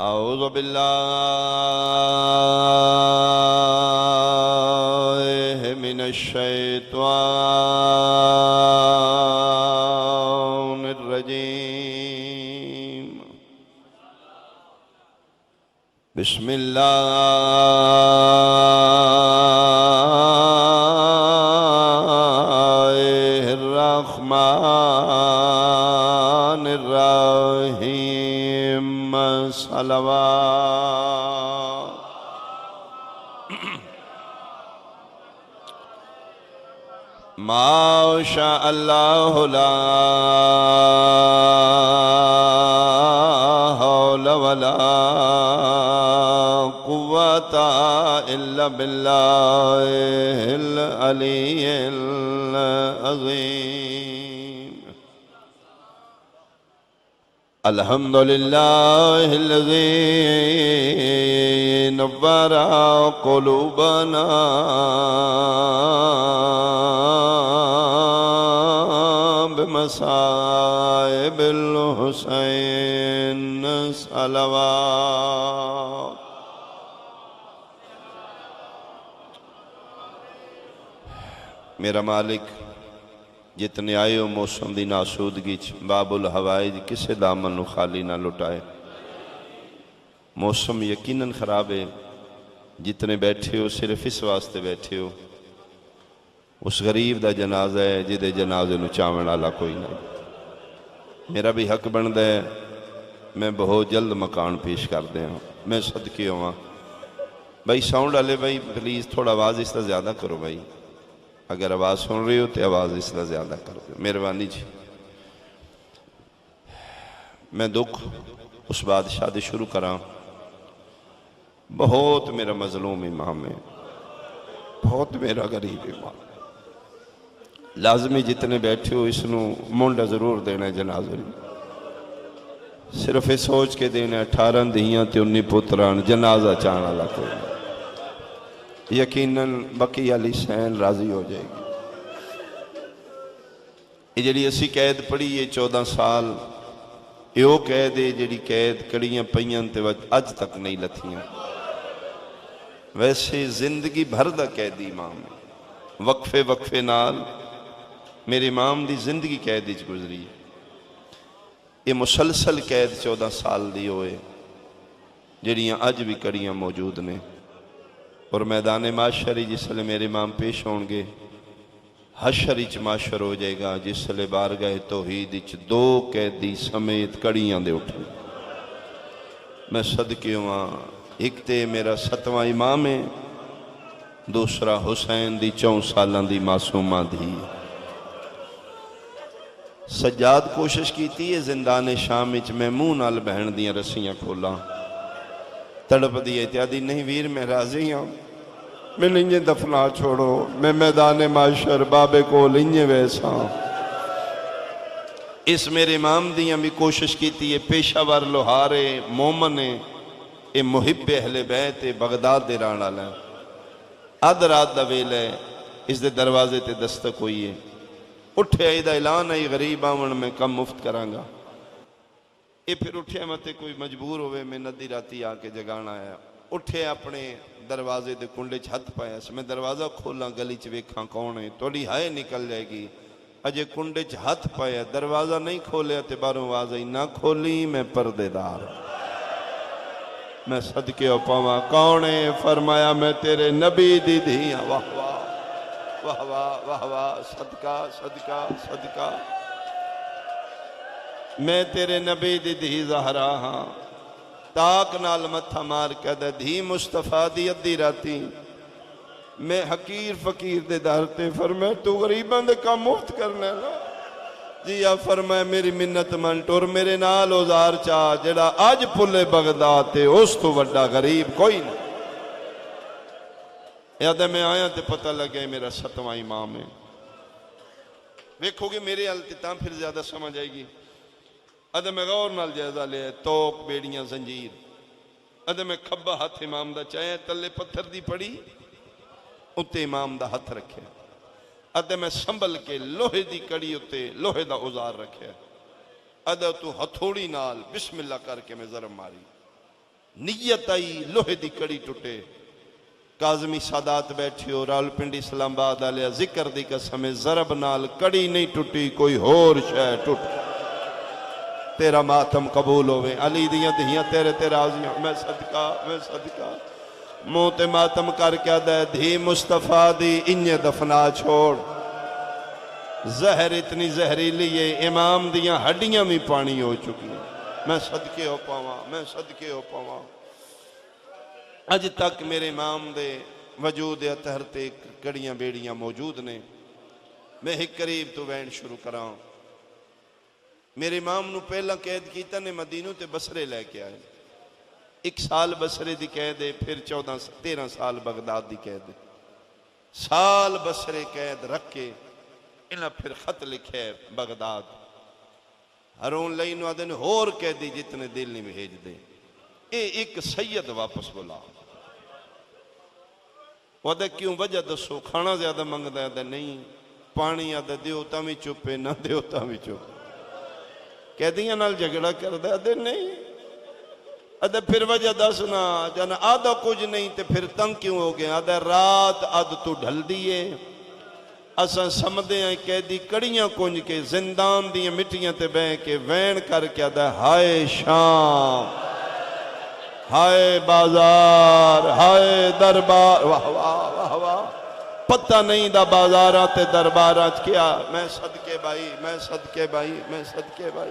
اعوذ باللہ من الشیطان الرجیم بسم اللہ الرحمن الرحیم صلوات ما شاء اللہ لا حول ولا قوة الا باللہ العلی العظیم الحمدللہ الذی نور قلوبنا بمصائب الحسین صلوات میرا مالک جتنے آئے ہو موسم دی ناسودگی باب الحوائج کسے دامن نو خالی نہ لٹائے موسم یقیناً خراب ہے جتنے بیٹھے ہو صرف اس واسطے بیٹھے ہو اس غریب دا جنازہ ہے جدے جنازے نو چاون والا کوئی نہیں میرا بھی حق بندا ہے میں بہت جلد مکان پیش کر دیا ہوں میں صدقے ہوا بھائی ساؤنڈ والے بھائی پلیز تھوڑا آواز اس طرح زیادہ کرو بھائی اگر آواز سن رہی ہو تو آواز اس طرح زیادہ کر دو مہربانی جی میں دکھ اس بادشاہ دے شروع کراں بہت میرا مظلوم امام ہے بہت میرا غریب امام لازمی جتنے بیٹھے ہو اس نو منڈا ضرور دینا ہے جنازے صرف یہ سوچ کے دینا ہے 18 دہیاں تے 19 پتران جنازہ چانا لگا کوئی یقیناً بقی علی سین راضی ہو جائے گی یہ جڑی اسی قید پڑھی یہ 14 سال یہ وہ قید ہے جڑی قید کڑیاں پئیاں تے اج تک نہیں لتھیاں ویسے زندگی بھر دا قیدی امام ہے وقفے وقفے نال میرے امام دی زندگی قید وچ گزری ہے یہ مسلسل قید 14 سال دی ہوئے جڑیاں اج بھی کڑیاں موجود نے اور میدان معاشری جس لئے میرے امام پیش ہوں گے حشر اچ معاشر ہو جائے گا جس لئے بارگاہ توحید اچ 2 قیدی سمیت کڑیاں دے اٹھیں میں صدقے ہوا ایک تے میرا 7واں امام ہے دوسرا حسین دی 4 سالان دی معصومہ دی سجاد کوشش کی تھی یہ زندان شام اچ میں منہ نال بہن دیاں رسیاں کھولا تڑپ دی اتیادی نہیں ویر میں راضی ہوں میں لنجے دفنا چھوڑو میں میدان معاشر بابے کو لنجے ویسا اس میرے امام دیاں بھی کوشش کی تھی یہ پیشہ ور لوہارے مومن اے محب اہل بیت بغداد دے رانا لیں آدھ رات دا ویل ہے اس دے دروازے تے دستک ہوئی ہے اٹھے آئی دا اعلان ہے غریب آمن میں کم مفت کرانگا یہ پھر اٹھے متے کوئی مجبور ہوئے میں ندی راتی آکے جگانا آیا اٹھے اپنے دروازے دے کنڈے چھت پایا میں دروازہ کھولا گلی چویکھاں کون ہے توڑی ہائے نکل جائے گی اجے کنڈے چھت پایا دروازہ نہیں کھولے تے باروں آزائی نہ کھولی میں پردے دار میں صدقے ہو پاواں کون ہے فرمایا میں تیرے نبی دی دھیاں واہ واہ واہ واہ واہ واہ صدقہ صدقہ صدقہ میں تیرے نبی دی دھی زہرا ہاں تاک نال متھا مار کہدے دھی مصطفیٰ دی ادھی راتی میں حقیر فقیر دے دارتے فرمائے تو غریباں دے کا مفت کرنے نا جی یا فرمائے میری منت منٹ اور میرے نال اوزار چاہ جڑا آج پلے بغداد تے اس تو وڈا غریب کوئی نہیں یادہ میں آیا تے پتہ لگے میرا 7واں امام ہے دیکھو گے میرے التتام پھر زیادہ سمجھ آئے گی عدم غور نال جائزہ لے توق بیڑیاں زنجیر عدم کھبا ہاتھ امام دا چاہے تلے پتھر دی پڑی اتے امام دا ہاتھ رکھے عدم سنبل کے لوہے دی کڑی اتے لوہے دا اوزار رکھے عدم تو ہتھوڑی نال بسم اللہ کر کے میں ضرب ماری نیت آئی لوہے دی کڑی ٹوٹے کاظمی سادات بیٹھے ہو راولپنڈی اسلام آباد والے ذکر دی قسم ضرب نال کڑی نہیں ٹوٹی کوئی ہور شے ٹوٹ تیرا ماتم قبول ہوئے علی دیاں دہیاں تیرے تے راضیاں میں صدقہ منہ تے ماتم کر کے دے دھی مصطفیٰ دی انجے دفنا چھوڑ زہر اتنی زہریلی ہے امام دیاں ہڈیاں بھی پانی ہو چکی ہیں میں صدقے ہو پاواں اج تک میرے امام دے وجود اطہر تے کڑیاں بیڑیاں موجود نے میں ایک قریب تو وین شروع کراؤں میرے امام نو پہلا قید کیتا نے مدینوں تے بصرے لے کے آئے 1 سال بصرے دی قید ہے پھر 13 سال بغداد دی قید ہے سال بصرے قید رکھ کے انہاں پھر خط لکھے بغداد ہرون لئی نو آدھے ہور قیدی جتنے دل نہیں بھیج دے اے ایک سید واپس بلا وہ دے کیوں وجہ دسو کھانا زیادہ منگ دے نہیں پانی آدھے دیو تامی چپے نہ دیو تامی چپے قیدیاں نال جھگڑا کر دے نہیں آدھے پھر وجہ دسنا جانا آدھا کچھ نہیں تے پھر تنگ کیوں ہو گیا آدھے رات آدھ تو ڈھل دیئے اساں سمدے ہیں قیدی کڑیاں کنج کے زندان دیاں مٹیاں تے بہ کے وین کر کے آدھے ہائے شام ہائے بازار ہائے دربار واہ واہ واہ واہ پتہ نہیں دا بازارات دربارات کیا میں صدقے بھائی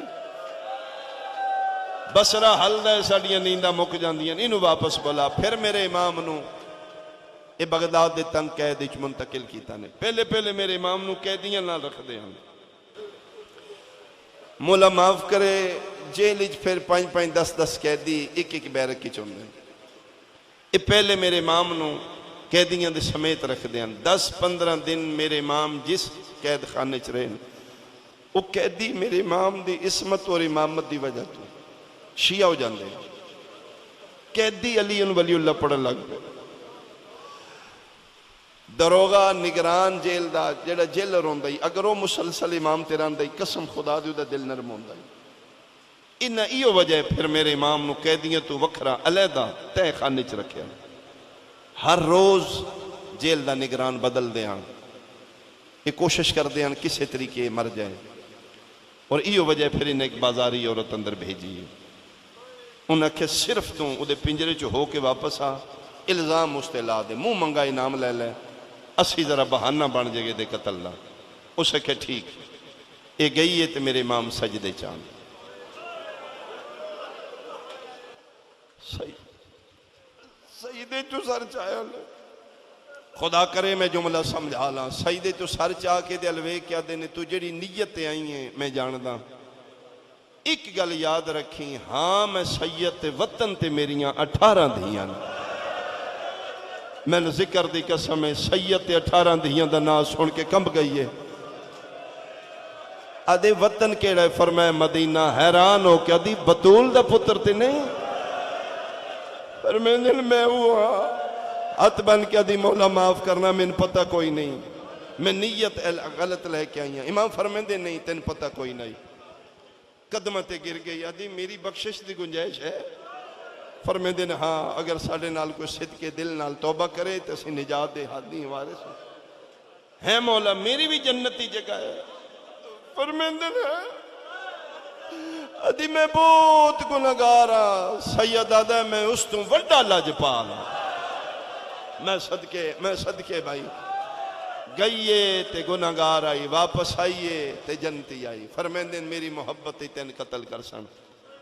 بسرہ حل دے ساڑیاں نیندہ مک جاندیاں انہوں واپس بلا پھر میرے امام نو اے بغداد دے تنگ قید اچ منتقل کیتا نے پہلے میرے امام نو قیدیاں نہ رکھ دے ہم مولا معاف کرے جیل اچ پھر 5-10 قیدی ایک بیرک کی چوندے اے پہلے میرے امام نو قیدیاں دے سمیت رکھ دے 10-15 دن میرے امام جس قید خانے چ رہے وہ قیدی میرے امام دی عصمت اور امامت دی وجہ تو شیعہ ہو جاندے قیدی علی ولی اللہ پڑھن لگ پہ دروغہ نگران جیل دا جیڑا جیلر ہوندہ اگر وہ مسلسل امام تیران دا قسم خدا دیو دا دل نرم ہوندہ انہا ایو وجہ پھر میرے امام نو قیدیاں تو وکھرا علیدہ تہ خانے چ رکھیا ہر روز جیل دا نگران بدل دیاں یہ کوشش کر دیاں کسے طریقے مر جائے اور ایو وجہ پھر انہیں ایک بازاری عورت اندر بھیجی ہے انہاں کہ صرف تو دے پنجرے چو ہو کے واپس آ الزام مستلا دے منہ منگا انعام لے لے اسی ذرا بہانہ بن جگہ دے قتل لا اسے کہ ٹھیک اے گئی ہے تے میرے امام سجدے چاند سیدے چو سر چاہے خدا کرے میں جملہ سمجھا لا سیدے چو سر چاہ کے دے الوے کیا دینے تو جڑی نیتیں آئی ہیں میں جاندہ ایک گل یاد رکھیں ہاں میں سید وطن تے میریاں 18 دھیاں میں نے ذکر دی قسم ہے سید 18 دھیاں دا نام سن کے کمب گئی ہے آدھے وطن کیڑا فرمائے مدینہ حیران ہو کہ آدھی بطول دا پتر تے نہیں فرمائے دل میں ہوا ہاتھ بن کے آدھی مولا معاف کرنا میں پتہ کوئی نہیں میں نیت غلط لے کے آئی ہیں امام فرمائے دے نہیں تین پتہ کوئی نہیں قدمتے گر گئی آدھی میری بخشش دی گنجائش ہے فرمائے دے ہاں اگر ساڑھے نال کوئی صدقے دل نال توبہ کرے تو اسی نجات دے ہاتھ نہیں ہمارے سے ہے مولا میری بھی جنتی جگہ ہے فرمائے دے ادھی میں بہت گناہگارا سید آدھا میں اس تو وڈا لاجپالا میں صدقے بھائی گئیے تے گناہگار آئی واپس آئیے تے جنتی آئی فرمیندے میری محبت ہی تین قتل کر سن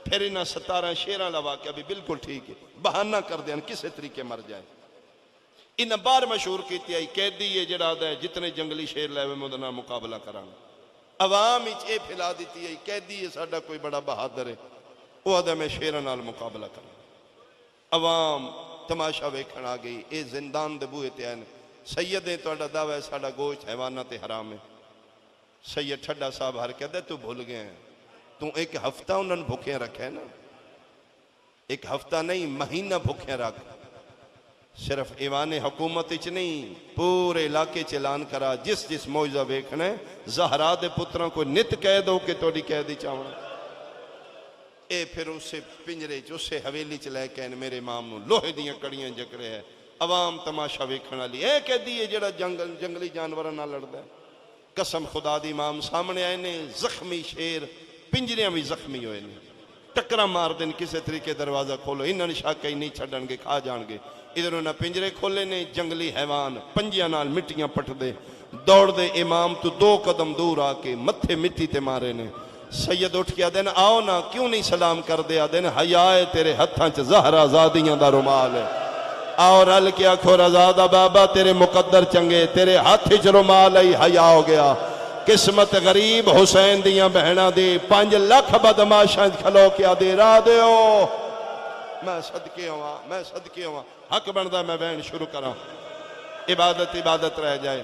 پھر انہا 17 شیران لوا کہ ابھی بالکل ٹھیک ہے بہانہ کر دیں کسے طریقے مر جائے انہا بار مشہور کیتی آئی قیدی یہ جڑا دا ہے جتنے جنگلی شیر لے ہوئے مدنہ مقابلہ کرانگا عوام اچ اے پھیلا دیتی ہے قیدی یہ ساڑھا کوئی بڑا بہادر ہے وہ آدھا میں شیران نال مقابلہ کرانگا عوام تماشا ویکھن آ گئی اے زندان دے بوئے تے آئین سیدیں تو اڈا دعوی ہے ساڑھا گوشت حیوانات حرام ہے سید ٹھڈا صاحب ہر کہہ دے تو بھول گئے ہیں تو ایک ہفتہ انہوں بھوکیں رکھے نا ایک ہفتہ نہیں مہینہ بھوکیں رکھ صرف ایوان حکومت اچ نہیں پورے علاقے چلان کرا جس موجزہ ویکھنے زہرا دے پتروں کو نت کہہ دو کہ توڑی کہہ دی چاہونا اے پھر اسے پنجرے چ اسے حویلی چ لے کے میرے امام نو لوہے دیاں کڑیاں جکڑے ہے، عوام تماشا ویکھن والی، اے قیدی ہے جڑا جنگلی جانوراں نال لڑدا ہے۔ قسم خدا دی امام سامنے آئے نے، زخمی شیر، پنجریاں بھی زخمی ہوئے نے، ٹکرا مار دین کسے طریقے دروازہ کھولو، انہاں نے شک ہی نہیں چھڈن گے، کھا جان گے۔ ادھر انہاں پنجرے کھولے نے، جنگلی حیوان پنجیاں نال مٹیاں پٹ دے، دوڑ دے امام تو 2 قدم دور آ کے متھے مٹی تے مارے نے۔ سید اٹھ کے آدھے آؤ نا، کیوں نہیں سلام کر دے؟ آدھے حیا ہے تیرے ہتھاں چ زہرا زادیاں دا رومال ہے، آؤ رل کے آکھو رضا دا بابا تیرے مقدر چنگے، تیرے ہاتھ چ رومال ہے، حیا ہو گیا۔ قسمت غریب حسین دیاں بہناں دی 5 لاکھ بدماشاں کھلو کے آدھے راہ دیو، میں صدقے ہوا حق بندا میں بہن شروع کراں، عبادت رہ جائے۔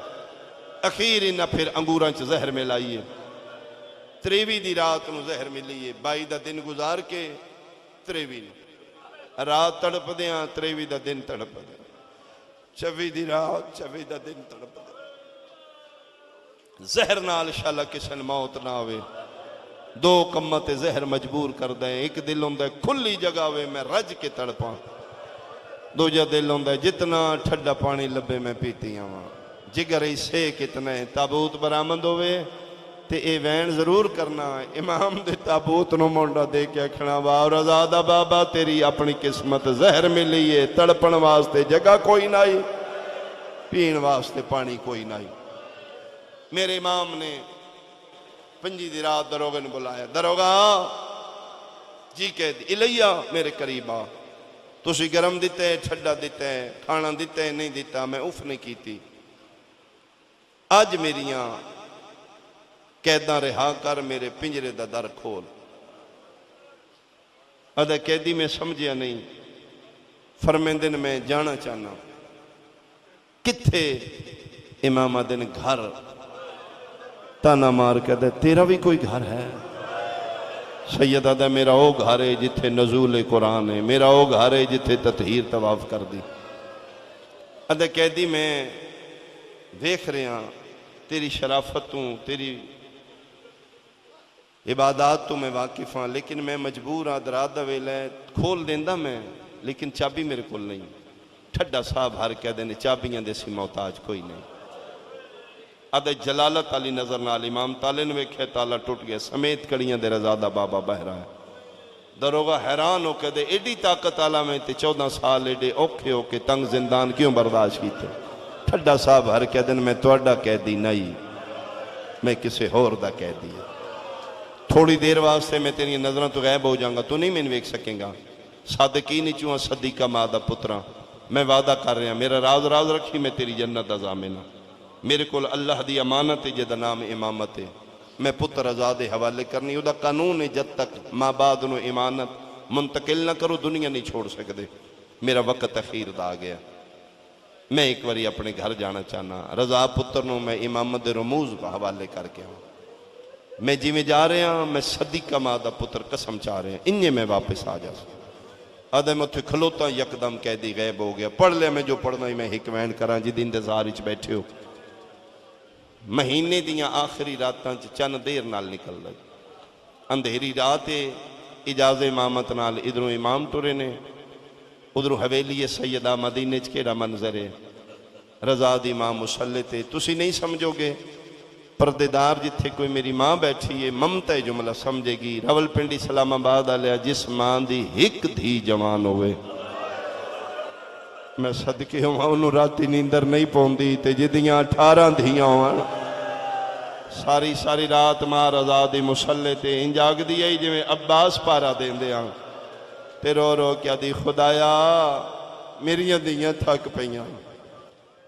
اخیر انہاں پھر انگوراں چ زہر ملائیے، 23 دی رات نو زہر ملیے، 22 دا دن گزار کے 23 رات تڑپ دیاں، 23 دا دن تڑپ دیاں، 24 دی رات 24 دا دن تڑپ دیاں۔ زہر نال شالا کسن موت نہ ہوئے، 2 کمت زہر مجبور کر دیں، ایک دل ہوندہ ہے کھلی جگہ ہوئے میں رج کے تڑپاں، دوجہ دل ہوندہ ہے جتنا ٹھڈا پانی لبے میں پیتی ہوں، جگر ہی سے کتنے تابوت برآمد ہوئے تے اے وین ضرور کرنا، امام دے تابوت نو مونڈا دے کے اکھنا واہ رضا دا بابا تیری اپنی قسمت زہر ملی ہے، تڑپن واسطے جگہ کوئی نہیں، پین واسطے پانی کوئی نہیں۔ میرے امام نے 5 دی رات دروگے نے بلایا، دروگا جی کہہ دی الیہ میرے قریب آ، تسی گرم دیتے ٹھڈا دیتے کھانا دیتے نہیں دیتا، میں اف نہیں کیتی، آج میریاں قیداں رہا کر، میرے پنجرے دا در کھول۔ ادھا قیدی میں سمجھیا نہیں، فرمیندن میں جانا چاہنا، کتھے؟ امام دن گھر، تانا مار کے دے تیرا بھی کوئی گھر ہے؟ سید آدھا میرا او گھر ہے جتھے نزول قرآن ہے، میرا او گھر ہے جتھے تطہیر طواف کر دی۔ ادھا قیدی میں دیکھ رہے ہیں تیری شرافتوں تیری عبادات تو میں واقف ہاں، لیکن میں مجبور ہاں، درات دا ویلا ہے کھول دیندہ میں، لیکن چابی میرے کول نہیں۔ ٹھڈا صاحب ہر کہہ دینے چابیاں دے سی محتاج کوئی نہیں۔ ادھا جلالت علی نظر نال امام تالے نے ویکھے تالا ٹوٹ گیا، سمیت کڑیاں دے رضا دا بابا بہ رہا ہے۔ دروگا حیران ہو کہ دے ایڈی طاقت آلا میں تے 14 سال ایڈے اوکھے ہو کے تنگ زندان کیوں برداشت کی تھے؟ ٹھڈا صاحب ہر کہہ دن میں توڑا قیدی نہیں، میں کسے ہور دا قیدی ہے، تھوڑی دیر واسطے میں تیری نظروں تو غائب ہو جاؤں گا، تو نہیں میں ویکھ سکیں گا۔ صادقین چوہاں صدیقہ مادہ پترا، میں وعدہ کر رہا ہوں، میرا راز رکھی میں تیری جنت دا ضامن ہوں۔ میرے کول اللہ دی امانت ہے جدہ نام امامت ہے، میں پتر آزاد حوالے کرنی، او دا قانون ہے جد تک ماں بعد نو امانت منتقل نہ کرو دنیا نہیں چھوڑ سکتے۔ میرا وقت اخیر دا گیا، میں ایک واری اپنے گھر جانا چاہنا، رضا پتر نو میں امامت رموز کا حوالے کر کے ہوں، میں جی میں جا رہے ہیں، میں صدیقہ مادہ پتر قسم چاہ رہے ہیں انہیں میں واپس آ جا سکتا۔ آدھے میں اتھے کھلوتا یکدم قیدی غیب ہو گیا، پڑھ لے میں جو پڑھنا ہی میں حکمین کراں جی دن انتظار اچ بیٹھے ہو۔ مہینے دیاں آخری راتاں چند دیر نال نکل لگ، اندھیری رات اجاز امامت نال ادھروں امام ٹرے نے، ادھروں حویلی سیدہ مدینے چ کیڑا منظر ہے، رضا دی امام مصلی تے تسی نہیں سمجھو گے، پردیدار جتھے کوئی میری ماں بیٹھی ہے ممتا جملہ سمجھے گی، راول پنڈی سلام آباد آلیا جس ماں دی ہک دھی جوان ہوئے، میں صدقے ہوں انہوں راتی نیندر نہیں پوندی تے جدیاں 18 دھیاں ہوئے، ساری رات ماں رضا دی مصلی تے انجاگ دیا ہی جویں عباس پارا دین دیا، تے رو کیا دی خدایا میریاں دیاں تھک پہیاں،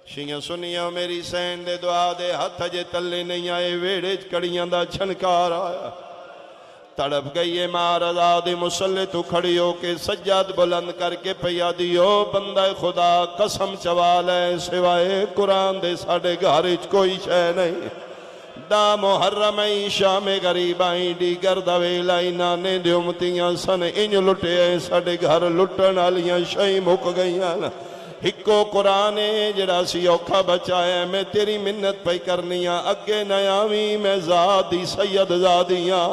شیاں سنیاں میری سین دے دعا دے ہتھ جے تلے نہیں آئے، ویڑے کڑیاں دا چھنکار آیا، تڑپ گئی ہے ماں رضا دی مصلی تو کھڑی ہو کے سجاد بلند کر کے پیا دیو بندہ خدا قسم چوال ہے سوائے قرآن دے ساڑے گھارج کوئی شے نہیں، دا محرم شام غریب آئیں ڈی گردہ ویلائی نانے دے امتیاں سن انج لٹے ہیں ساڑے گھر لٹن آلیاں شائی مک گئیاں، ہکو قرآن جڑا سی اوکھا بچایا میں تیری منت پہ کرنیاں اگے نیاوی میں زادی سید زادیاں،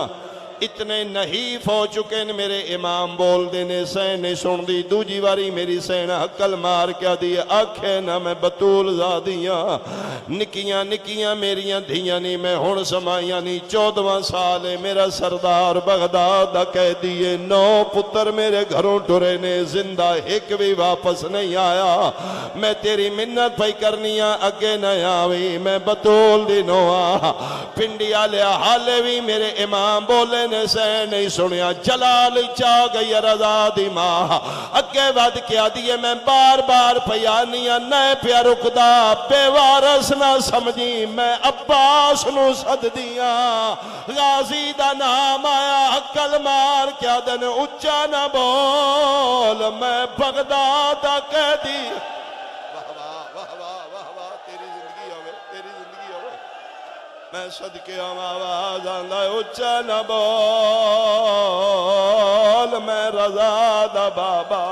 اتنے نحیف ہو چکے ہیں میرے امام بول دینے سین نہیں سن دی دوجی واری میری سین حقل مار کیا دی آکھے نہ میں بطول زادیاں نکیاں نکیاں میریاں دھیاں نہیں میں ہون سمائیاں نہیں 14واں سال ہے میرا سردار بغداد دا کہہ دیے 9 پتر میرے گھروں ٹرے نے زندہ ایک بھی واپس نہیں آیا میں تیری منت پہ کرنیاں اگے نہ آوی میں بطول دی نوآ پنڈی آلے حالے بھی میرے امام بولے نے سین نہیں سنیا جلال چاہ گئی رضا دی ماں اگے ود کیا دیئے میں بار بار پیانیاں نئے پیا رکدا بے وارس نہ سمجھی میں عباس نو صد دیاں غازی دا نام آیا حقل مار کیا دن اچھا نہ بول میں بغداد دا کہہ دی میں صدقے آواز آندھا اچھا نہ بول میں رضا دا بابا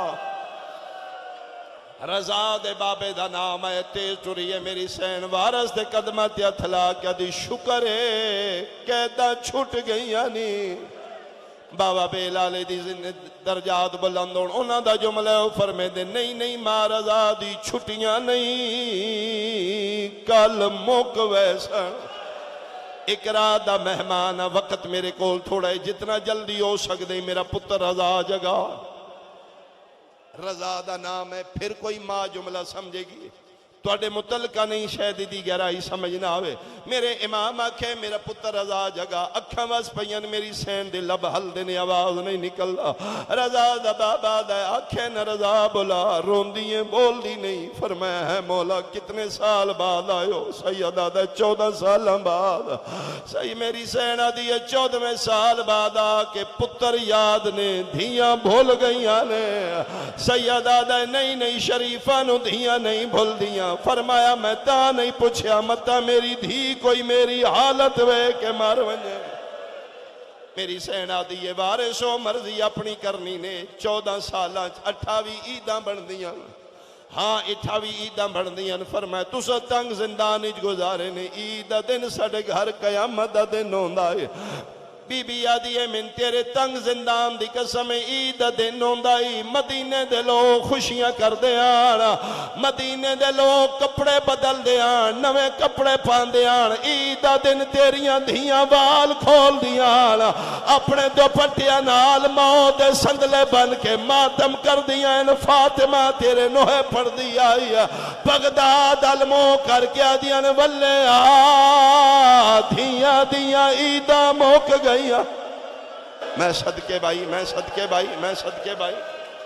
رضا دے بابے دا نام ہے تیز ٹوری ہے میری سین وارس دے قدمہ تیا تھلا کیا دی شکر ہے قیدہ چھٹ گئی یعنی بابا بیلالے دی درجات بلندون انہاں دا جملہ فرمے دے نہیں ماں رضا دی چھٹیاں نہیں کل موک ویسا اقرا دا مہمان وقت میرے کول تھوڑا ہے جتنا جلدی ہو سکتے میرا پتر رضا جگہ رضا دا نام ہے پھر کوئی ماں جملہ سمجھے گی توڑے متعلقہ نہیں شاید دی گہرائی سمجھنا ہوئے میرے امام آکھے میرا پتر رضا جگہ اکھاں واس پہین میری سین دے لب حل دینے آواز نہیں نکل رضا دا بابا دا آکھے نہ رضا بولا رون دیئے بول دی نہیں فرمایا ہے مولا کتنے سال بعد آئیو سیدہ دا 14 سال بعد سید میری سین دیئے 14 سال بعد آکے پتر یاد نے دھیاں بھول گئی آنے سیدہ دا نہیں شریفہ نو دھیاں نہیں بھول دیاں فرمایا میں تا نہیں پوچھیا متا میری دھی کوئی میری حالت وے کہ مار ونجے میری سینہ دیئے وارثوں مرضی اپنی کرنی نے 14 سالہ 28 عیداں بڑھ دیاں ہاں 28 عیداں بڑھ دیاں فرمایا تُسا تنگ زندانی گزارے نے عیدہ دن سڑے گھر قیامت دن ہوندہ ہے بی بی آدھی ہے من تیرے تنگ زندان دی قسم عید دن ہوندائی مدینے دے لوگ خوشیاں کر دے آنا مدینے دے لوگ کپڑے بدل دے آن نوے کپڑے پان دے آن عید دن تیریاں دھیاں وال کھول دے آنا اپنے دو پٹیاں نال موت سندلے بن کے ماتم کر دیا ان فاطمہ تیرے نوہے پڑھ دی آئی بغداد علموں کر کے آدھیاں واللے دھیاں عیدہ موک گئے میں صدقے بھائی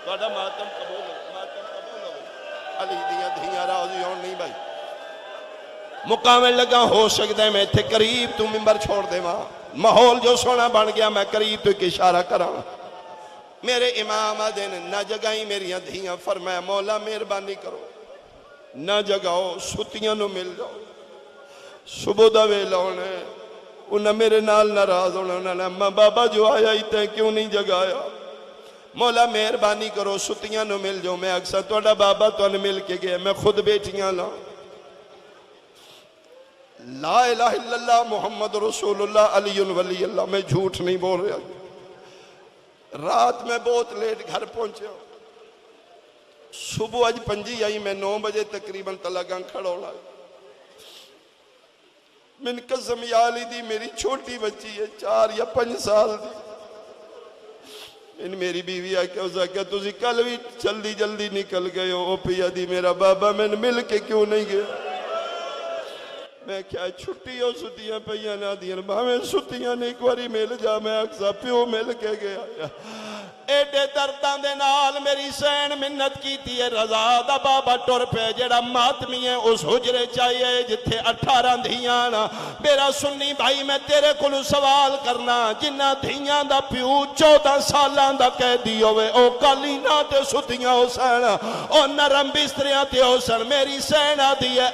توڑا ماتم قبول ہو علی دیاں دھیاں راضی ہون نہیں بھائی مقامل لگا ہو سکتا ہے میں تھے قریب تو ممبر چھوڑ دے ماں ماحول جو سونا بن گیا میں قریب تو ایک اشارہ کراں میرے امام دن نہ جگائیں میریاں دھیاں فرمایا مولا مہربانی کرو نہ جگاؤ ستیاں نو مل جاؤ صبح دا ویلا ہونے انہیں میرے نال ناراض ہونا انہوں نے اماں بابا جو آیا ہی تے کیوں نہیں جگایا مولا مہربانی کرو ستیاں نو مل جو میں اکثر توڑا بابا تو انہیں مل کے گئے میں خود بیٹیاں لا الہ الا اللہ محمد رسول اللہ علی ولی اللہ میں جھوٹ نہیں بول رہا رات میں بہت لیٹ گھر پہنچے صبح آج 5 آئی میں 9 بجے تقریباً تلگاں کھڑا ہو لائے من قسم یالی دی میری چھوٹی بچی ہے 4 یا 5 سال دی ان میری بیوی آکے اسا کہ تُسی کل بھی جلدی نکل گئے ہو پیا دی میرا بابا میں مل کے کیوں نہیں گیا میں کیا چھٹی ہو ستیاں پہیاں نہ دیاں میں ستیاں نے ایک واری مل جا میں اکسا پیو مل کے گیا ایڈے دردان دے نال میری سین منت کی تھی رضا دا بابا ٹور پہ جڑا ماتمی ہے اس حجرے چاہیے جتھے 18 دھیاں میرا سنی بھائی میں تیرے کلو سوال کرنا جنہ دھیاں دا پیو 14 سالان دا کہہ دی ہوئے او کالینا تے ستیاں ہو سن او نرم بستریاں تے ہو سن میری سین آدھی ہے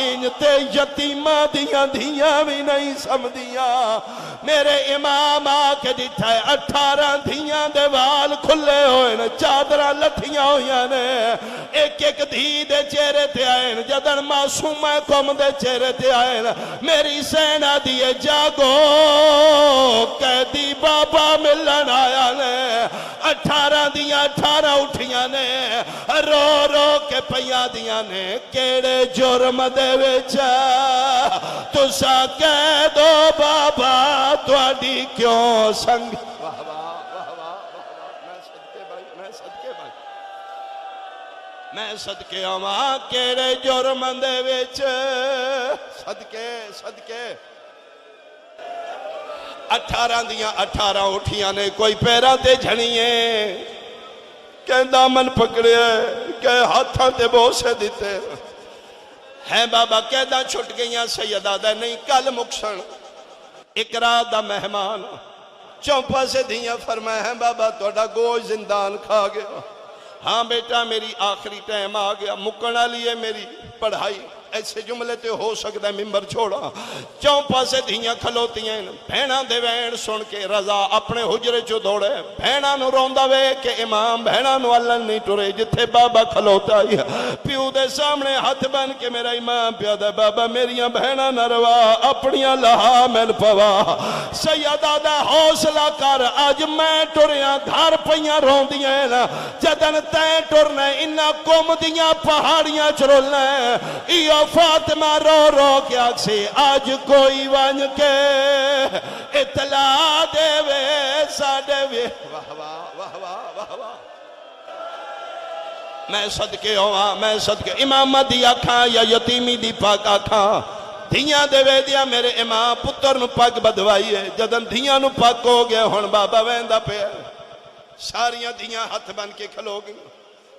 ان تے یتیمہ دھیاں بھی نہیں سمدیاں میرے امام آکے دیتا ہے 18 دھیاں دے وال کھلے ہوئے نا چادراں لتھیاں ہویاں نے ایک ایک دھی دے چہرے تے آئین جدن معصوم قوم دے چہرے تے آئین میری سینا دیے جاگو قیدی بابا ملن آیا نے 18 دیاں 18 اٹھیاں نے رو رو کے پیاں دیاں نے کیڑے جرم دے وچ تسا کہہ دو بابا تواڈی کیوں سنگ واہ واہ واہ واہ میں صدقے بھائی میں صدقے آواں کیڑے جرم دے وچ صدقے 18 دیاں 18 اٹھیاں نے کوئی پیراں تے جھڑیے کہ دامن پکڑے کہ ہاتھاں تے بوسے دیتے ہیں بابا قیداں چھٹ گئیاں سیدہ دا نہیں کل مکسن ایک رات دا مہمان چوپا سے دیاں فرمائے ہیں بابا توڑا گوش زندان کھا گیا ہاں بیٹا میری آخری ٹائم آ گیا مکنا لیے میری پڑھائی ایسے جملے تے ہو سکتا ہے ممبر چھوڑا چوپا سے دھیاں کھلوتی ہیں بھینا دے وین سن کے رضا اپنے حجرے چو دوڑے بھینا نو روندہ وے کہ امام بھینا نو اللہ نہیں ٹورے جتھے بابا کھلوتا ہی پیو دے سامنے ہاتھ بن کے میرا امام پیادہ بابا میریاں بھینا نہ روا اپنیاں لہا مل پوا سیدہ دا حوصلہ کر آج میں ٹوریاں گھر پیاں روندیاں جدن تے ٹورنے انہا کم دیاں پہاڑیاں چرولنے فاطمہ رو رو کے آکھے آج کوئی وان کے اطلاع دے وے ساڑے وے واہ واہ واہ واہ واہ میں صدقے ہوا میں صدقے امامہ دیا کھاں یا یتیمی دی پاکا کھاں دھیاں دے وے دیا میرے امام پتر نو پاک بدوائی ہے جدن دھیاں نو پاک ہو گئے ہون بابا ویندہ پہ ساریاں دھیاں ہاتھ بن کے کھلو گئی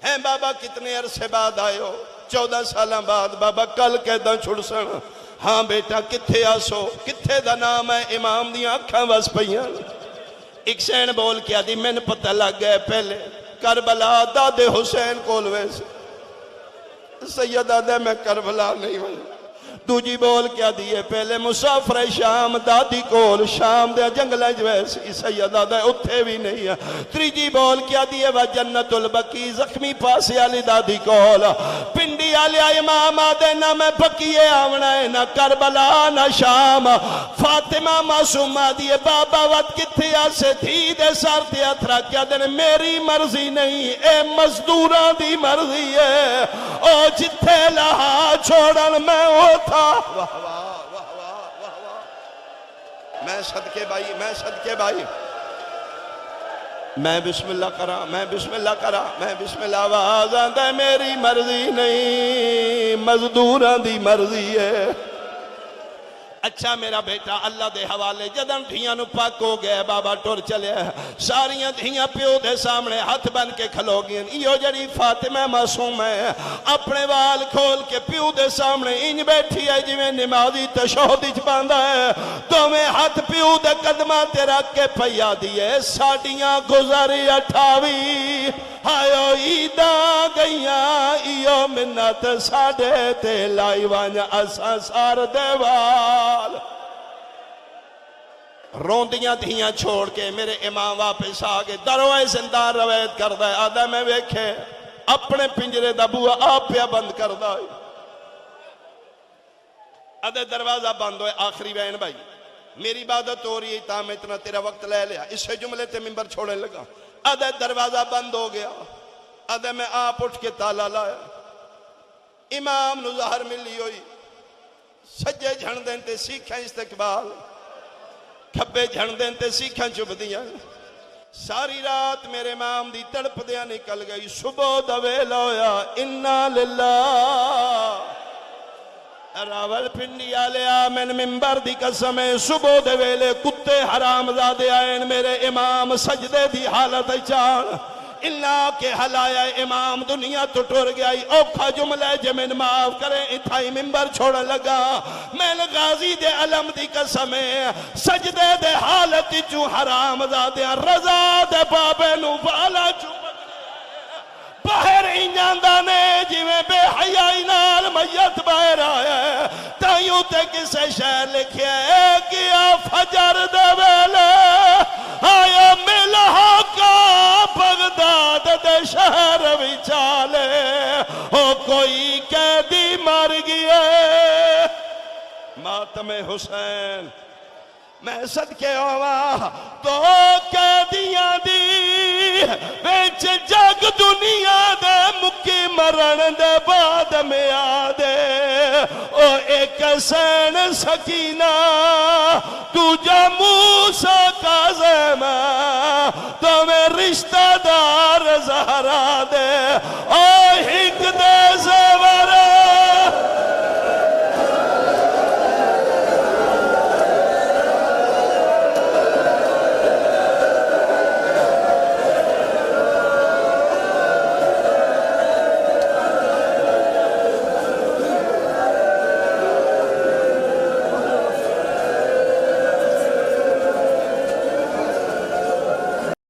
ہیں بابا کتنے عرصے بعد آئے ہو 14 سالہ بعد بابا کل کہدہ چھڑ سن ہاں بیٹا کتھے آسو کتھے دا نام ہے امام دیاں اکھاں بس پہیاں ایک سین بول کیا دی میں نے پتہ لگ گئے پہلے کربلا دادے حسین کولوے سے سیدہ دے میں کربلا نہیں ہوں دوجی بول کیا دیئے پہلے مسافر شام دادی کول شام دے جنگلہ جویسی سیدہ دے اتھے بھی نہیں ہے تریجی بول کیا دیئے وہ جنت البقی زخمی پاسی آلی دادی کول پنڈی آلی امام آدھے نہ میں بقیے آونا ہے نہ کربلا نہ شام فاطمہ معصوم آدھیے بابا وقت کتھے آسے تھی دے سار دے اتھرا کیا دے میری مرضی نہیں اے مزدوران دی مرضی ہے او جتھے لہا چھوڑن میں ہوتا واہ واہ واہ واہ واہ میں صدقے بھائی میں بسم اللہ کرا میں بسم اللہ آواز آندہ ہے میری مرضی نہیں مزدوران دی مرضی ہے اچھا میرا بیٹا اللہ دے حوالے جدن دھیاں نو پاک ہو گئے بابا ٹور چلے ساریاں دھیاں پیو دے سامنے ہاتھ بن کے کھلو گئیں یہ جڑی فاطمہ معصوم ہے اپنے وال کھول کے پیو دے سامنے انج بیٹھی ہے جی میں نمازی تشہدج باندھا ہے تو میں ہاتھ پیو دے قدمہ تے رکھ کے پیا دیئے ساڑیاں گزاری 28 آئیو ایدہ گئیاں ایو منت ساڑے تے لائی وانیا اساں سار دیوال روندیاں دھیاں چھوڑ کے میرے امام واپس آگے دروائے زندان روایت کردہ ہے آدھا میں ویکھے اپنے پنجرے دا بوا آپ پیا بند کردہ ہے آدھا دروازہ بند ہوئے آخری وین بھائی میری عبادت ہو رہی ہے تاہم اتنا تیرا وقت لے لیا اس سے جملے تے ممبر چھوڑے لگا آدھا دروازہ بند ہو گیا آدھا میں آپ اٹھ کے تالا لایا امام نو ظاہر ملی ہوئی سجے جھڑ دیں تے سیکھیں استقبال کھبے جھڑ دیں تے سیکھیں چپ دیاں ساری رات میرے امام دی تڑپ دیاں نکل گئی صبح دویل ہویا انا للہ راول پنڈی آلے آمین ممبر دی قسم صبح دے ویلے کتے حرام زادے آئین میرے امام سجدے دی حالت چان اللہ کے حلایا امام دنیا تو ٹور گئی اوکھا جملہ جمین معاف کریں اتھائی ممبر چھوڑا لگا میں غازی دے علم دی قسم سجدے دے حالت چو حرام زادے رضا دے بابے نو والا چو باہر انجاندہ نے جی میں بے حیائی نال میت باہر آیا ہے تائیوں تے کسے شہر لکھے کیا فجر دے ویلے آیا ملہا کا بغداد ماتم حسین میں صدقے آوا تو قیدیاں دی وچ جگ دنیا دے مکی مرن دے بعد میں آدے او ایک حسین سکینہ دوجا موسیٰ کاظم تو میں رشتہ دار زہرا دے او